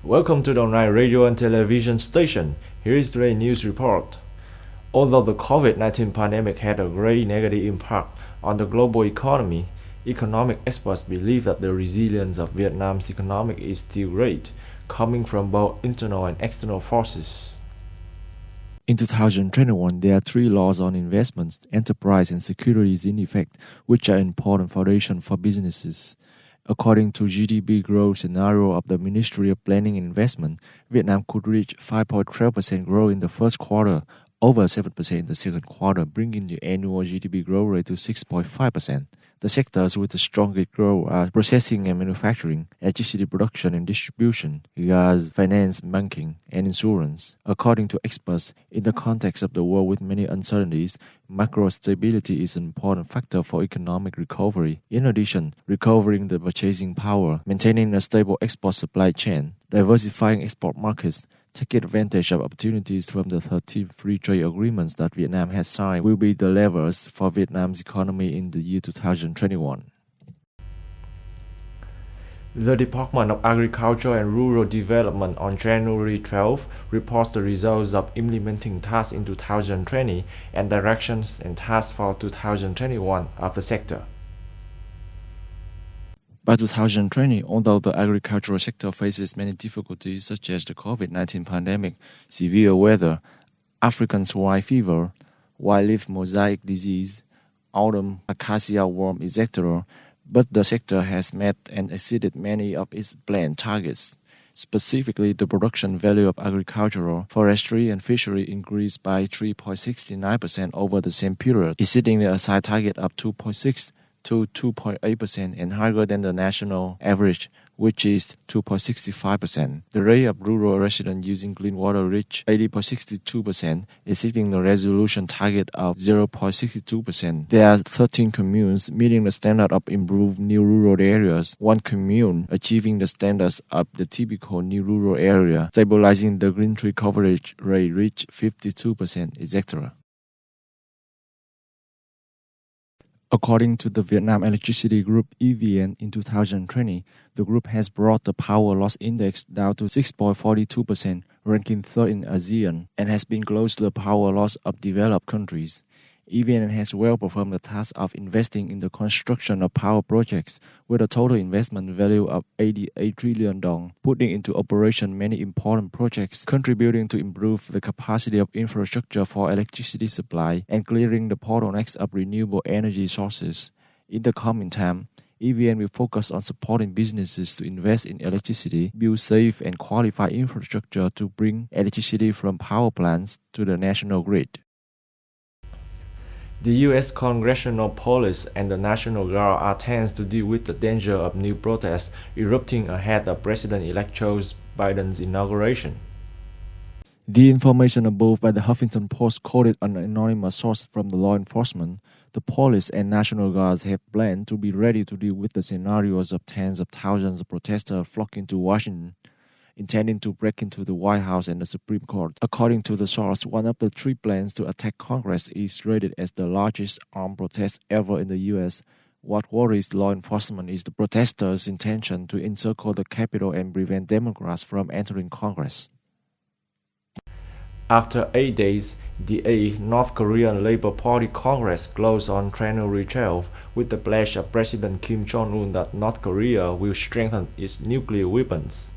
Welcome to the online radio and television station. Here is today's news report. Although the COVID-19 pandemic had a great negative impact on the global economy, economic experts believe that the resilience of Vietnam's economy is still great, coming from both internal and external forces. In 2021, there are three laws on investments, enterprise, and securities in effect, which are important foundation for businesses. According to GDP growth scenario of the Ministry of Planning and Investment, Vietnam could reach 5.12% growth in the first quarter, over 7% in the second quarter, bringing the annual GDP growth rate to 6.5%. The sectors with the strongest growth are processing and manufacturing, electricity production and distribution, gas, finance, banking, and insurance. According to experts, in the context of the world with many uncertainties, macro stability is an important factor for economic recovery. In addition, recovering the purchasing power, maintaining a stable export supply chain, diversifying export markets, taking advantage of opportunities from the 13 free trade agreements that Vietnam has signed will be the levers for Vietnam's economy in the year 2021. The Department of Agriculture and Rural Development on January 12 reports the results of implementing tasks in 2020 and directions and tasks for 2021 of the sector. By 2020, although the agricultural sector faces many difficulties such as the COVID-19 pandemic, severe weather, African swine fever, wild leaf mosaic disease, autumn acacia worm, etc., but the sector has met and exceeded many of its planned targets. Specifically, the production value of agricultural, forestry, and fishery increased by 3.69% over the same period, exceeding the assigned target of 2.6% to 2.8% and higher than the national average, which is 2.65%. The rate of rural residents using clean water reached 80.62%, exceeding the resolution target of 0.62%. There are 13 communes meeting the standard of improved new rural areas, one commune achieving the standards of the typical new rural area, stabilizing the green tree coverage rate reached 52%, etc. According to the Vietnam Electricity Group EVN in 2020, the group has brought the power loss index down to 6.42%, ranking third in ASEAN, and has been close to the power loss of developed countries. EVN has well performed the task of investing in the construction of power projects with a total investment value of 88 trillion dong, putting into operation many important projects contributing to improve the capacity of infrastructure for electricity supply and clearing the bottlenecks of renewable energy sources. In the coming time, EVN will focus on supporting businesses to invest in electricity, build safe and qualified infrastructure to bring electricity from power plants to the national grid. The U.S. Congressional Police and the National Guard are tense to deal with the danger of new protests erupting ahead of President-elect Joe Biden's inauguration. The information above by the Huffington Post quoted an anonymous source from the law enforcement. The police and National Guards have planned to be ready to deal with the scenarios of tens of thousands of protesters flocking to Washington, intending to break into the White House and the Supreme Court. According to the source, one of the three plans to attack Congress is rated as the largest armed protest ever in the U.S. What worries law enforcement is the protesters' intention to encircle the Capitol and prevent Democrats from entering Congress. After 8 days, the 8th North Korean Labor Party Congress closed on January 12 with the pledge of President Kim Jong-un that North Korea will strengthen its nuclear weapons.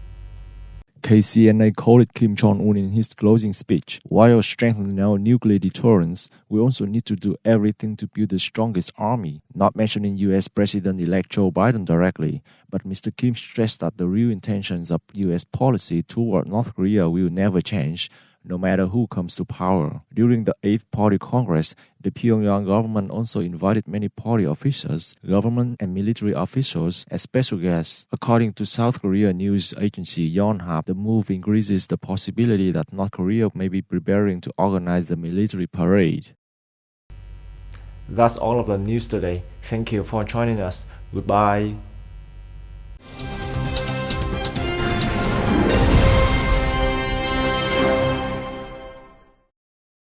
KCNA quoted Kim Jong-un in his closing speech. While strengthening our nuclear deterrence, we also need to do everything to build the strongest army, not mentioning U.S. President-elect Joe Biden directly, but Mr. Kim stressed that the real intentions of U.S. policy toward North Korea will never change, no matter who comes to power. During the 8th Party Congress, the Pyongyang government also invited many party officials, government and military officials as special guests. According to South Korea news agency Yonhap, the move increases the possibility that North Korea may be preparing to organize the military parade. That's all of the news today. Thank you for joining us. Goodbye.